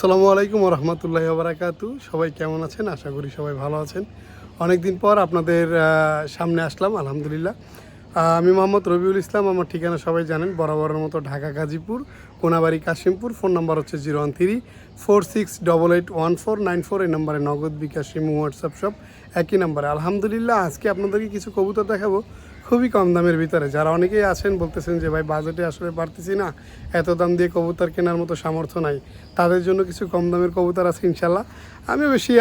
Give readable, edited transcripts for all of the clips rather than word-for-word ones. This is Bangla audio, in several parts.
আসসালামু আলাইকুম রহমতুল্লাহি ওবারাকাতু। সবাই কেমন আছেন? আশা করি সবাই ভালো আছেন। অনেক দিন পর আপনাদের সামনে আসলাম আলহামদুলিল্লাহ। আমি মোহাম্মদ রবিউল ইসলাম। আমার ঠিকানা সবাই জানেন, বরাবরের মতো ঢাকা গাজীপুর, কোনাবাড়ি কাশিমপুর। ফোন নাম্বার হচ্ছে 013-46881494। এই নাম্বারে নগদ, বিকাশ, ইমো, হোয়াটসঅ্যাপ সব একই নাম্বারে। আলহামদুলিল্লাহ আজকে আপনাদেরকে কিছু কবুতর দেখাবো খুবই কম দামের ভিতরে। যারা অনেকেই আছেন বলতেছেন যে ভাই বাজেটে আসলে পারতেছি না, এত দাম দিয়ে কবুতর কেনার মতো সামর্থ্য নাই, তাদের জন্য কিছু কম দামের কবুতর আছে ইনশাল্লাহ। আমি বেশি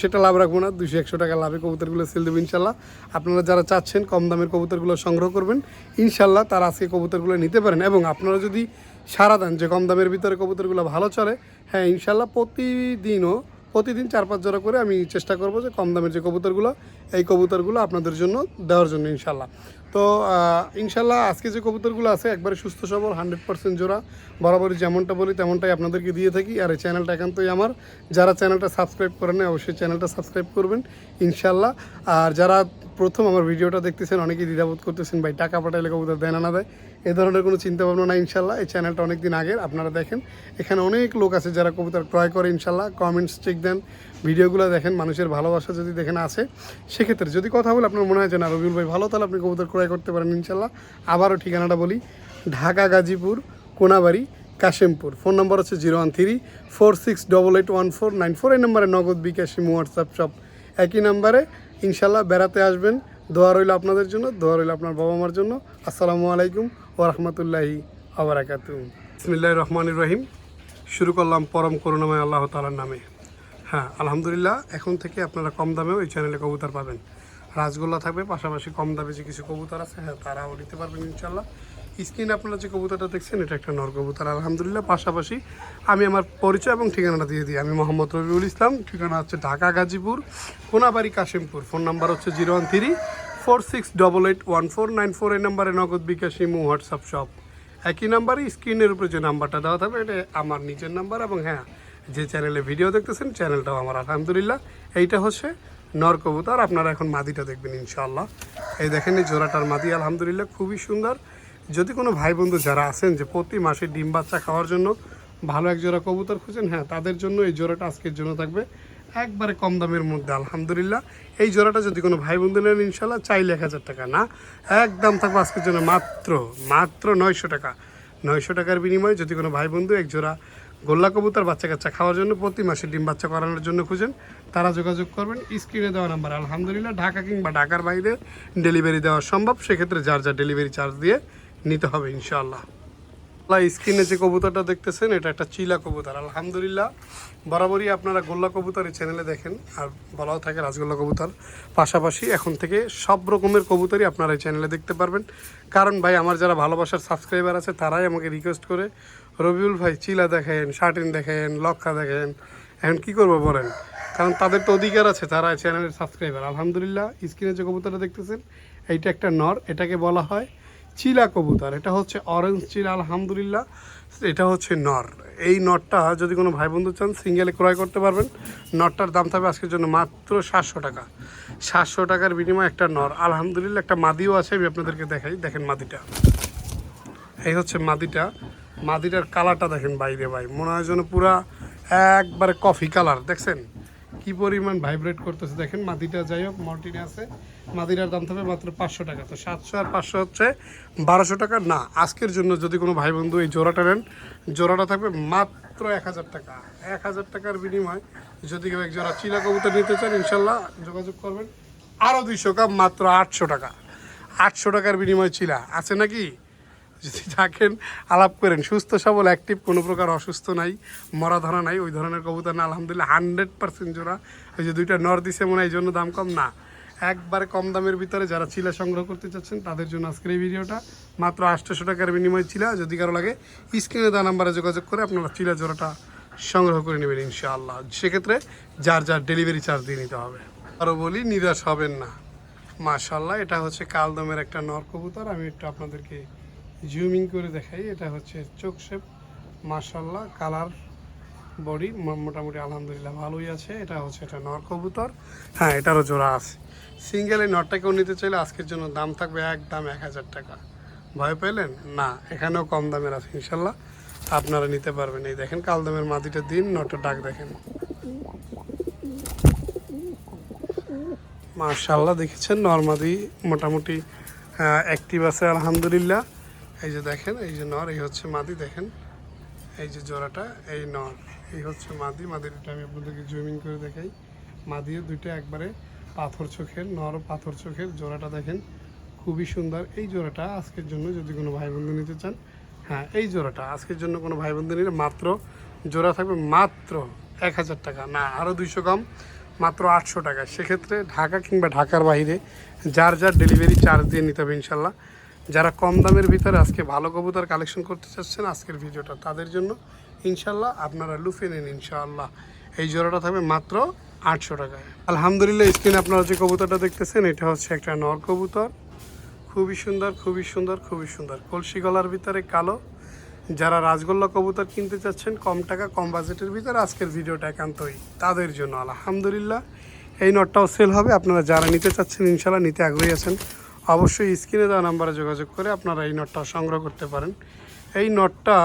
একটা লাভ রাখবো না, 200-100 টাকা লাভে কবুতরগুলো সেল দেবো ইনশাল্লাহ। আপনারা যারা চাচ্ছেন কম দামের কবুতরগুলো সংগ্রহ করবেন ইনশাল্লাহ, তারা আজকে কবুতরগুলো নিতে পারেন। এবং আপনারা যদি সারা দেন যে কম দামের ভিতরে কবুতরগুলো ভালো চলে, হ্যাঁ ইনশাল্লাহ প্রতিদিন 4-5 জোড়া করে আমি চেষ্টা করব যে কম দামের যে কবুতরগুলো, এই কবুতরগুলো আপনাদের জন্য দেওয়ার জন্য ইনশাল্লাহ। তো ইনশাল্লাহ আজকে যে কবুতরগুলো আছে একবারে সুস্থ সবল 100% জোড়া, বরাবরই যেমনটা বলি তেমনটাই আপনাদেরকে দিয়ে থাকি। আর এই চ্যানেলটা একান্তই আমার। যারা চ্যানেলটা সাবস্ক্রাইব করেন না অবশ্যই চ্যানেলটা সাবস্ক্রাইব করবেন ইনশাল্লাহ। আর যারা প্রথম আমার ভিডিওটা দেখতেছেন অনেকেই দ্বিধাবোধ করতেছেন ভাই টাকা পাঠাইলে কবুতর দেয় না দেয়, এ ধরনের কোনো চিন্তা ভাবনা না ইনশাল্লাহ। এই চ্যানেলটা অনেক দিন আগের, আপনারা দেখেন এখানে অনেক লোক আছে যারা কবুতর ক্রয় করে ইনশাল্লাহ। কমেন্টস চেক দেন, ভিডিওগুলো দেখেন, মানুষের ভালোবাসা যদি দেখেন আছে, সেক্ষেত্রে যদি কথা বলে আপনার মনে হয় যে না রবিউল ভাই ভালো, তাহলে আপনি কবুতর ক্রয় করতে পারেন ইনশাল্লাহ। আবারও ঠিকানাটা বলি, ঢাকা গাজীপুর, কোনাবাড়ি কাশিমপুর। ফোন নম্বর হচ্ছে 013-46881494। এই নম্বরে নগদ, বিকাশ, ইমো, হোয়াটসঅ্যাপ সব একই নাম্বারে ইনশাল্লাহ। বেড়াতে আসবেন, দোয়া রইল আপনাদের জন্য, দোয়া রইল আপনার বাবা মার জন্য। আসসালামু আলাইকুম ওয়া রাহমাতুল্লাহি ওয়া বারাকাতুহু। বিসমিল্লাহির রহমানির রহিম। শুরু করলাম পরম করুণাময় আল্লাহ তাআলার নামে। হ্যাঁ আলহামদুলিল্লাহ, এখন থেকে আপনারা কম দামেও এই চ্যানেলে কবুতর পাবেন। রাজগোল্লা থাকবে, পাশাপাশি কম দামে যে কিছু কবুতর আছে হ্যাঁ তারাও নিতে পারবেন ইনশাল্লাহ। স্ক্রিনে আপনারা যে কবুতরটা দেখছেন এটা একটা নর কবুতর আলহামদুলিল্লাহ। পাশাপাশি আমি আমার পরিচয় এবং ঠিকানাটা দিয়ে দিই। আমি মোহাম্মদ রবিউল ইসলাম, ঠিকানা হচ্ছে ঢাকা গাজীপুর, কোনাবাড়ি কাশিমপুর। ফোন নাম্বার হচ্ছে 013-46881494। এই নাম্বারে নগদ, বিকাশ, ইমো, হোয়াটসঅ্যাপ সব একই নাম্বারে। স্ক্রিনের উপরে যে নাম্বারটা দেওয়া থাকবে এটা আমার নিজের নাম্বার। এবং হ্যাঁ, যে চ্যানেলে ভিডিও দেখতেছেন চ্যানেলটাও আমার আলহামদুলিল্লাহ। এইটা হচ্ছে নর কবুতর। আপনারা এখন মাদিটা দেখবেন ইনশাআল্লাহ। এই দেখেন এই জোড়াটার মাদি আলহামদুলিল্লাহ খুবই সুন্দর। যদি কোনো ভাই বন্ধু যারা আছেন যে প্রতি মাসে ডিম বাচ্চা খাওয়ার জন্য ভালো এক জোড়া কবুতর খুঁজেন, হ্যাঁ তাদের জন্য এই জোড়াটা আজকের জন্য থাকবে একবারে কম দামের মধ্যে আলহামদুলিল্লাহ। এই জোড়াটা যদি কোনো ভাই বন্ধু নেন ইনশাল্লাহ, চাইলে 1000 টাকা না, একদম থাকবে আজকের জন্য মাত্র 900 টাকা। 900 টাকার বিনিময়ে যদি কোনো ভাই বন্ধু এক জোড়া গোল্লা কবুতর বাচ্চা কাচ্চা খাওয়ার জন্য প্রতি মাসে ডিম বাচ্চা করানোর জন্য খুঁজেন, তারা যোগাযোগ করবেন স্ক্রিনে দেওয়া নাম্বার। আলহামদুলিল্লাহ ঢাকা কিংবা ঢাকার বাইরে ডেলিভারি দেওয়া সম্ভব, সেক্ষেত্রে যার যা ডেলিভারি চার্জ দিয়ে নিতে হবে ইনশাআল্লাহ। স্ক্রিনে যে কবুতরটা দেখতেছেন এটা একটা চিলা কবুতর আলহামদুলিল্লাহ। বরাবরই আপনারা গোল্লা কবুতর এই চ্যানেলে দেখেন, আর বলাও থাকে রাজগোল্লা কবুতর। পাশাপাশি এখন থেকে সব রকমের কবুতরই আপনারা এই চ্যানেলে দেখতে পারবেন। কারণ ভাই আমার যারা ভালোবাসার সাবস্ক্রাইবার আছে তারাই আমাকে রিকোয়েস্ট করে রবিউল ভাই চিলা দেখেন, শার্টিন দেখেন, লক্ষা দেখেন। এখন কি করবো বলেন, কারণ তাদের তো অধিকার আছে, তারা এই চ্যানেলের সাবস্ক্রাইবার আলহামদুলিল্লাহ। স্ক্রিনে যে কবুতরটা দেখতেছেন এইটা একটা নর, এটাকে বলা হয় চিলা কবুতর। এটা হচ্ছে অরেঞ্জ চিলা আলহামদুলিল্লাহ। এটা হচ্ছে নর। এই নটটা যদি কোনো ভাই বন্ধু চান সিঙ্গেলে ক্রয় করতে পারবেন। নটটার দাম থাকবে আজকের জন্য মাত্র 700 টাকা। 700 টাকার বিনিময়ে একটা নর আলহামদুলিল্লাহ। একটা মাদিও আছে, আমি আপনাদেরকে দেখাই। দেখেন মাদিটা, এই হচ্ছে মাদিটা। মাদিটার কালারটা দেখেন বাইরে ভাই, মনে হয় যেন পুরা একবারে কফি কালার। দেখছেন কি পরিমাণ ভাইব্রেট করতেছে দেখেন মাদিটা। যাই হোক মর্টিনে আছে, মাদিরার দাম থাকবে মাত্র 500 টাকা। তো 700 আর 500 হচ্ছে 1200 টাকা। না, আজকের জন্য যদি কোনো ভাই বন্ধু এই জোড়াটা নেন, জোড়াটা থাকবে মাত্র 1000 টাকা। 1000 টাকার বিনিময় যদি কেউ এক জোড়া চিলা কবুতর নিতে চান ইনশাল্লাহ যোগাযোগ করবেন। আরও 200 কাপ, মাত্র 800 টাকা। 800 টাকার বিনিময় চিলা আছে নাকি? যদি থাকেন আলাপ করেন। সুস্থ সবল অ্যাক্টিভ, কোনো প্রকার অসুস্থ নাই, মরা ধরা নাই, ওই ধরনের কবুতর না আলহামদুলিল্লাহ। 100% জোড়া। ওই যে 2টা নর দিছে মনে হয়, এই জন্য দাম কম না, একবারে কম দামের ভিতরে। যারা চিলা সংগ্রহ করতে চাচ্ছেন তাদের জন্য আজকের এই ভিডিওটা। মাত্র 800 টাকার বিনিময় চিলা। যদি কারো লাগে স্ক্রিনে দেওয়া নাম্বারে যোগাযোগ করে আপনারা চিলা জোড়াটা সংগ্রহ করে নেবেন ইনশাআল্লাহ। সেক্ষেত্রে যার যার ডেলিভারি চার্জ দিয়ে নিতে হবে। আরও বলি, নিরাশ হবেন না। মাশাআল্লাহ, এটা হচ্ছে কালদমের একটা নর কবুতর। আমি একটু আপনাদেরকে জুমিং করে দেখাই। এটা হচ্ছে চোখ শেপ, মাশাআল্লাহ, কালার, বডি মোটামুটি আলহামদুলিল্লাহ ভালোই আছে। এটা হচ্ছে এটা নর কবুতর। হ্যাঁ এটারও জোড়া আছে। সিঙ্গেল এই নরটাকেও নিতে চাইলে আজকের জন্য দাম থাকবে একদম 1000 টাকা। ভয় পেলেন না, এখানেও কম দামের আছে ইনশাল্লাহ। আপনারা নিতে পারবেন। এই দেখেন কালদমের মাদিটা দিন, নটা ডাক দেখেন, মাশাআল্লাহ। দেখেছেন নরমাদি মোটামুটি অ্যাক্টিভ আছে আলহামদুলিল্লাহ। এই যে দেখেন, এই যে নর, এই হচ্ছে মাদি, দেখেন এই যে জোড়াটা, এই নর, এই হচ্ছে মাদি। মাদিটা আমি আপনাদেরকে জুমিং করে দেখাই। মাদিও দুইটা একবারে পাথর চোখের, নরও পাথর চোখের। জোড়াটা দেখেন খুবই সুন্দর। এই জোড়াটা আজকের জন্য যদি কোনো ভাই বন্ধু নিতে চান, হ্যাঁ এই জোড়াটা আজকের জন্য কোনো ভাই বন্ধু নিলে মাত্র জোড়া থাকবে মাত্র 1000 টাকা, না আরও 200 কম, মাত্র 800 টাকা। সেক্ষেত্রে ঢাকা কিংবা ঢাকার বাইরে যার যার ডেলিভারি চার্জ দিয়ে নিতে হবে ইনশাল্লাহ। যারা কম দামের ভিতরে আজকে ভালো কবুতর কালেকশন করতে চাচ্ছেন আজকের ভিডিওটা তাদের জন্য ইনশাল্লাহ, আপনারা লুফে নিন ইনশাআল্লাহ। এই জোড়াটা থাকবে মাত্র 800 টাকায়। আলহামদুলিল্লাহ, স্ক্রিনে আপনারা যে কবুতরটা দেখতেছেন এটা হচ্ছে একটা নর কবুতর, খুবই সুন্দর, খুবই সুন্দর, খুবই সুন্দর, কলসি গলার ভিতরে কালো। যারা রাজগোল্লা কবুতর কিনতে চাচ্ছেন কম টাকা কম বাজেটের ভিতরে আজকের ভিডিওটা একান্তই তাদের জন্য আলহামদুলিল্লাহ। এই নটটাও সেল হবে। আপনারা যারা নিতে চাচ্ছেন ইনশাল্লাহ, নিতে আগ্রহী আছেন, অবশ্যই স্ক্রিনে দেওয়া নাম্বারে যোগাযোগ করে আপনারা এই নটটা সংগ্রহ করতে পারেন। এই নটটা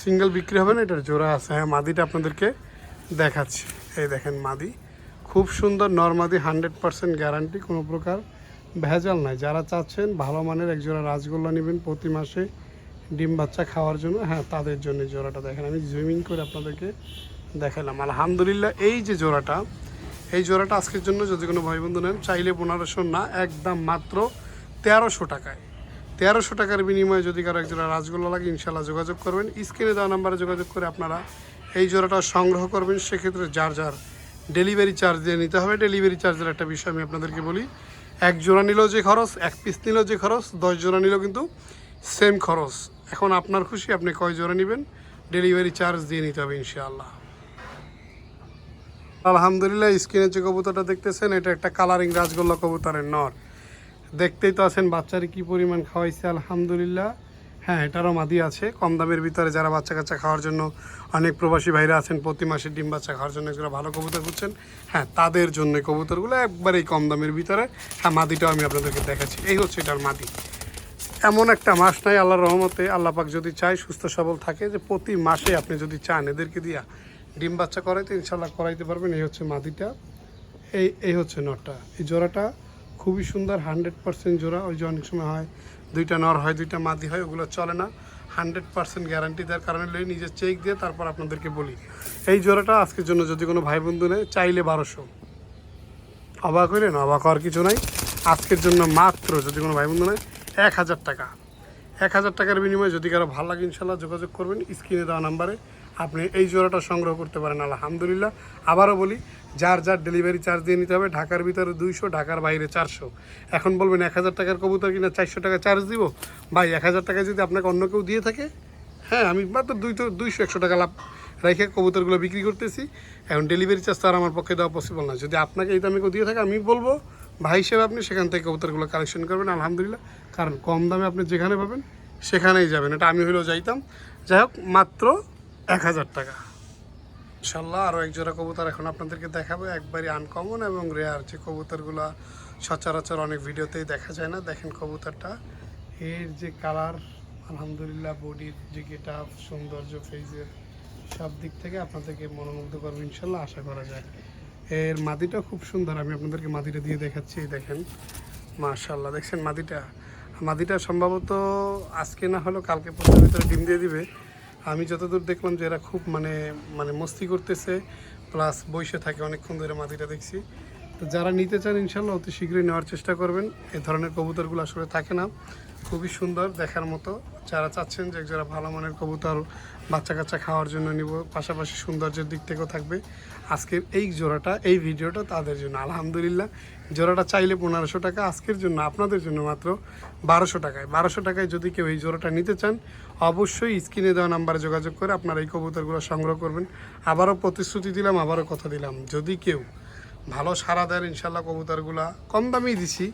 সিঙ্গেল বিক্রি হবে না, এটার জোড়া আছে। হ্যাঁ মাদিটা আপনাদেরকে দেখাচ্ছি, এই দেখেন মাদি খুব সুন্দর নরমাদি, 100% গ্যারান্টি, কোনো প্রকার ভেজাল নাই। যারা চাচ্ছেন ভালো মানের একজোড়া রাজগোল্লা নেবেন প্রতি মাসে ডিম বাচ্চা খাওয়ার জন্য, হ্যাঁ তাদের জন্য জোড়াটা দেখেন, আমি জুমিং করে আপনাদেরকে দেখালাম আলহামদুলিল্লাহ। এই যে জোড়াটা, এই জোড়াটা আজকের জন্য যদি কোনো ভাই বন্ধু নেন চাইলে 1500 না, একদম মাত্র 1300 টাকায়। 1300 টাকার বিনিময়ে যদি কারো একজোড়া রাজগোল্লা লাগে ইনশাল্লাহ যোগাযোগ করবেন। স্ক্রিনে দেওয়া নাম্বারে যোগাযোগ করে আপনারা এই জোড়াটা সংগ্রহ করবেন। সেক্ষেত্রে যার যার ডেলিভারি চার্জ দিয়ে নিতে হবে। ডেলিভারি চার্জের একটা বিষয় আমি আপনাদেরকে বলি, এক জোড়া নিলেও যে খরচ, এক পিস নিলেও যে খরচ, 10 জোড়া নিলেও কিন্তু সেম খরচ। এখন আপনার খুশি, আপনি কয় জোড়া নেবেন, ডেলিভারি চার্জ দিয়ে নিতে হবে ইনশাআল্লাহ। আলহামদুলিল্লাহ, স্ক্রিনের যে কবুতরটা দেখতেছেন এটা একটা কালারিং রাজগোল্লা কবুতরের নর। দেখতেই তো আছেন বাচ্চারে কি পরিমাণ খাওয়াইছে আলহামদুলিল্লাহ। হ্যাঁ এটারও মাদি আছে কম দামের ভিতরে। যারা বাচ্চা কাচ্চা খাওয়ার জন্য, অনেক প্রবাসী ভাইরা আছেন প্রতি মাসে ডিম বাচ্চা খাওয়ার জন্য যারা ভালো কবুতর খুঁজছেন, হ্যাঁ তাদের জন্য কবুতরগুলো একবারেই কম দামের ভিতরে। হ্যাঁ মাদিটাও আমি আপনাদেরকে দেখাচ্ছি, এই হচ্ছে এটার মাদি। এমন একটা মাস নাই আল্লাহর রহমতে, আল্লাহ পাক যদি চায় সুস্থ সবল থাকে যে প্রতি মাসে আপনি যদি চান এদেরকে দিয়া ডিম বাচ্চা করাইতে ইনশাল্লাহ করাইতে পারবেন। এই হচ্ছে মাদিটা, এই হচ্ছে নরটা। এই জোড়াটা খুবই সুন্দর, 100% জোড়া। ওই যে অনেক সময় হয় দুইটা নর হয় দুইটা মাদি হয়, ওগুলো চলে না। 100% গ্যারান্টি দেওয়ার কারণে লই নিজের চেক দিয়ে তারপর আপনাদেরকে বলি। এই জোড়াটা আজকের জন্য যদি কোনো ভাই বন্ধু নেয় চাইলে 1200, অবাক হইলেন, অবাক হওয়ার কিছু নাই। আজকের জন্য মাত্র যদি কোনো ভাই বন্ধু নেয় 1000 টাকা। 1000 টাকার বিনিময়ে যদি কারো ভালো লাগে ইনশাল্লাহ যোগাযোগ করবেন। স্ক্রিনে দেওয়া নাম্বারে আপনি এই জোড়াটা সংগ্রহ করতে পারেন আলহামদুলিল্লাহ। আবারও বলি, যার যার ডেলিভারি চার্জ দিয়ে নিতে হবে। ঢাকার ভিতরে 200, ঢাকার বাইরে 400। এখন বলবেন 1000 টাকার কবুতর কিনা 400 টাকা চার্জ দিব। ভাই 1000 টাকা যদি আপনাকে অন্য কেউ দিয়ে থাকে, হ্যাঁ আমি মাত্র 200-100 টাকা লাভ রেখে কবুতরগুলো বিক্রি করতেছি। এখন ডেলিভারি চার্জ তো আর আমার পক্ষে দেওয়া পসিবল না। যদি আপনাকে এই দামে কেউ দিয়ে থাকে আমি বলবো ভাই হিসেবে আপনি সেখান থেকে কবুতরগুলো কালেকশন করবেন আলহামদুলিল্লাহ। কারণ কম দামে আপনি যেখানে পাবেন সেখানেই যাবেন, এটা আমি হলেও যাইতাম। যাই হোক মাত্র 1000 টাকা ইনশাল্লাহ। আরও এক জোড়া কবুতর এখন আপনাদেরকে দেখাবো, একবারই আনকমন এবং রেয়ার, যে কবুতরগুলো সচরাচর অনেক ভিডিওতেই দেখা যায় না। দেখেন কবুতরটা, এর যে কালার আলহামদুলিল্লাহ, বডির যে গেটআপ, সৌন্দর্য, ফেজের সব দিক থেকে আপনাদেরকে মনোমুগ্ধ করবে ইনশাল্লাহ, আশা করা যায়। এর মাদিটা খুব সুন্দর, আমি আপনাদেরকে মাদিটা দিয়ে দেখাচ্ছি। দেখেন মাশাআল্লাহ, দেখছেন মাদিটা সম্ভবত আজকে না হলেও কালকে পরশুর ভিতরে ডিম দিয়ে দিবে। আমি যতদূর দেখলাম যে এরা খুব মানে মস্তি করতেছে, প্লাস বসে থাকে অনেকক্ষণ ধরে, মাদিটা দেখছি। তো যারা নিতে চান ইনশাল্লাহ অতি শীঘ্রই নেওয়ার চেষ্টা করবেন। এ ধরনের কবুতরগুলো আসলে থাকে না, খুবই সুন্দর দেখার মতো। যারা চাচ্ছেন যে যারা ভালো মানের কবুতর বাচ্চা কাচ্চা খাওয়ার জন্য নিব, পাশাপাশি সৌন্দর্যের দিক থেকেও থাকবে, আজকের এই জোড়াটা, এই ভিডিওটা তাদের জন্য আলহামদুলিল্লাহ। জোড়াটা চাইলে 1500 টাকা, আজকের জন্য আপনাদের জন্য মাত্র 1200 টাকায়। 1200 টাকায় যদি কেউ এই জোড়াটা নিতে চান অবশ্যই স্ক্রিনে দেওয়া নাম্বারে যোগাযোগ করে আপনারা এই কবুতরগুলো সংগ্রহ করবেন। আবারও প্রতিশ্রুতি দিলাম, আবারও কথা দিলাম, যদি কেউ ভালো সাড়া দেন ইনশাল্লাহ, কবুতরগুলা কম দামেই দিছি,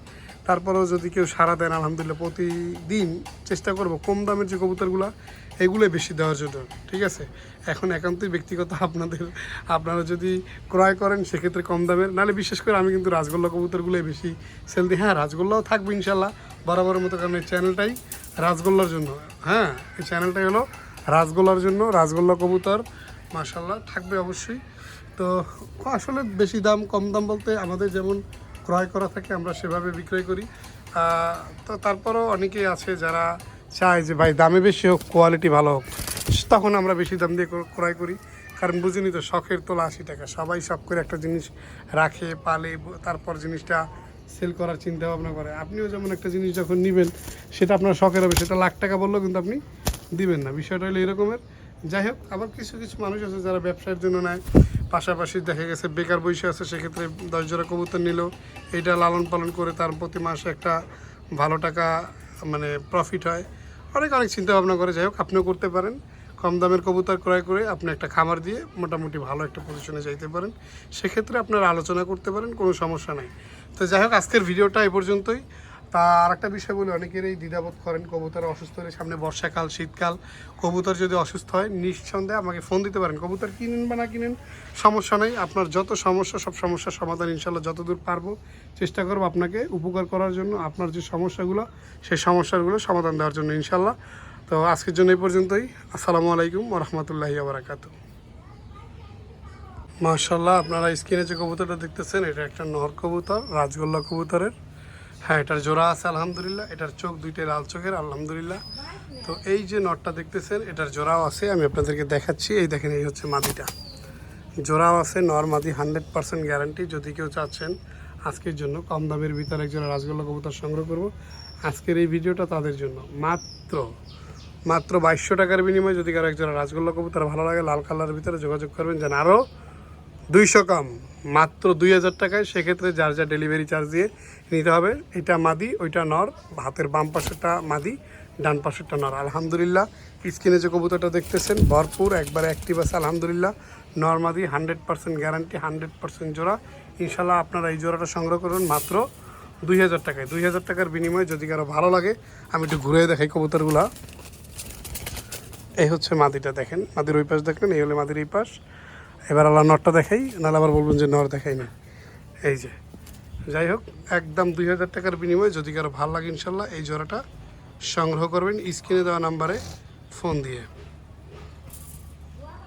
তারপরেও যদি কেউ সাড়া দেন আলহামদুলিল্লাহ প্রতিদিন চেষ্টা করব কম দামের যে কবুতরগুলো এগুলোই বেশি দেওয়ার জন্য, ঠিক আছে। এখন একান্তই ব্যক্তিগত আপনারা যদি ক্রয় করেন সেক্ষেত্রে কম দামের, নাহলে বিশেষ করে আমি কিন্তু রাজগোল্লা কবুতরগুলোই বেশি সেল দিই। হ্যাঁ রাজগোল্লাও থাকবে ইনশাল্লাহ বরাবরের মতো, কারণ এই চ্যানেলটাই রাজগোল্লার জন্য। হ্যাঁ এই চ্যানেলটাই হলো রাজগোল্লার জন্য। রাজগোল্লা কবুতর মাশাআল্লাহ থাকবে অবশ্যই। তো আসলে বেশি দাম কম দাম বলতে আমাদের যেমন ক্রয় করা থাকে আমরা সেভাবে বিক্রয় করি। তো তারপরও অনেকেই আছে যারা চায় যে ভাই দামে বেশি হোক কোয়ালিটি ভালো হোক, তখন আমরা বেশি দাম দিয়ে ক্রয় করি। কারণ বুঝিনি তো, শখের তোলা 80 টাকা, সবাই শখ করে একটা জিনিস রাখে পালে, তারপর জিনিসটা সেল করার চিন্তা ভাবনা করে। আপনিও যেমন একটা জিনিস যখন নেবেন সেটা আপনার শখের হবে, সেটা লাখ টাকা বললেও কিন্তু আপনি দিবেন না। বিষয়টা হলো এরকমের। যাই হোক, আবার কিছু কিছু মানুষ আছে যারা ব্যবসার জন্য নেয়, পাশাপাশি দেখা গেছে বেকার বসে আছে, সেক্ষেত্রে 10 জোড়া কবুতর নিল, এইটা লালন পালন করে তার প্রতি মাসে একটা ভালো টাকা মানে প্রফিট হয়। অনেক অনেক চিন্তা ভাবনা করে। যাই হোক, আপনিও করতে পারেন। কম দামের কবুতর ক্রয় করে আপনি একটা খামার দিয়ে মোটামুটি ভালো একটা পজিশনে যাইতে পারেন। সেক্ষেত্রে আপনারা আলোচনা করতে পারেন, কোনো সমস্যা নাই। তো যাই হোক, আজকের ভিডিওটা এই পর্যন্তই। তা আর একটা বিষয় বলি, অনেকেরই দ্বিধাবোধ করেন কবুতর অসুস্থ হলে, সামনে বর্ষাকাল শীতকাল, কবুতর যদি অসুস্থ হয় নিঃসন্দেহে আমাকে ফোন দিতে পারেন। কবুতর কিনেন বা না কিনেন সমস্যা নেই, আপনার যত সমস্যা সব সমস্যার সমাধান ইনশাল্লাহ যতদূর পারবো চেষ্টা করবো আপনাকে উপকার করার জন্য, আপনার যে সমস্যাগুলো সেই সমস্যাগুলো সমাধান দেওয়ার জন্য ইনশাল্লাহ। তো আজকের জন্য এই পর্যন্তই। আসসালামু আলাইকুম ওয়া রাহমাতুল্লাহি ওয়া বারাকাতুহু। মাশাআল্লাহ, আপনারা স্ক্রিনে যে কবুতরটা দেখতেছেন এটা একটা নর কবুতর, রাজগোল্লা কবুতরের। হ্যাঁ, এটার জোড়া আছে আলহামদুলিল্লাহ, এটার চোখ দুইটাই লাল চোখের আলহামদুলিল্লাহ। তো এই যে নটটা দেখতেছেন এটার জোড়াও আছে, আমি আপনাদেরকে দেখাচ্ছি। এই দেখেন, এই হচ্ছে মাদিটা, জোড়াও আছে, নর মাদি 100% গ্যারান্টি। যদি কেউ চাচ্ছেন আজকের জন্য কম দামের ভিতরে একজোড়া রাজগোল্লা কবুতর সংগ্রহ করব, আজকের এই ভিডিওটা তাদের জন্য মাত্র 2200 টাকার বিনিময়ে যদি কারো একজোড়া রাজগোল্লা কবুতর ভালো লাগে লাল কালারের ভিতরে যোগাযোগ করবেন, যেন আরও 200 কম, মাত্র 2000 টাকায়। সেক্ষেত্রে যার যা ডেলিভারি চার্জ দিয়ে নিতে হবে। এটা মাদি, ওইটা নর, হাতের বাম পাশেরটা মাদি, ডান পাশেরটা নর। আলহামদুলিল্লাহ, স্ক্রিনে যে কবুতরটা দেখতেছেন ভরপুর একবারে অ্যাক্টিভ আছে আলহামদুলিল্লাহ। নর মাদি 100% গ্যারান্টি, 100% জোড়া। ইনশাল্লাহ আপনারা এই জোড়াটা সংগ্রহ করুন মাত্র 2000 টাকায়। 2000 টাকার বিনিময়ে যদি কারো ভালো লাগে, আমি একটু ঘুরে দেখাই কবুতরগুলা। এই হচ্ছে মাদিটা, দেখেন মাদির ওই পাশ দেখলেন, এই হলো মাদির এই পাশ। এবার আল্লাহ নরটা দেখাই, নাহলে আবার বলবেন যে নর দেখাইনি। এই যে, যাই হোক, একদম 2000 টাকার বিনিময়ে যদি কারো ভালো লাগে ইনশাল্লাহ এই জোড়াটা সংগ্রহ করবেন স্ক্রিনে দেওয়া নাম্বারে ফোন দিয়ে।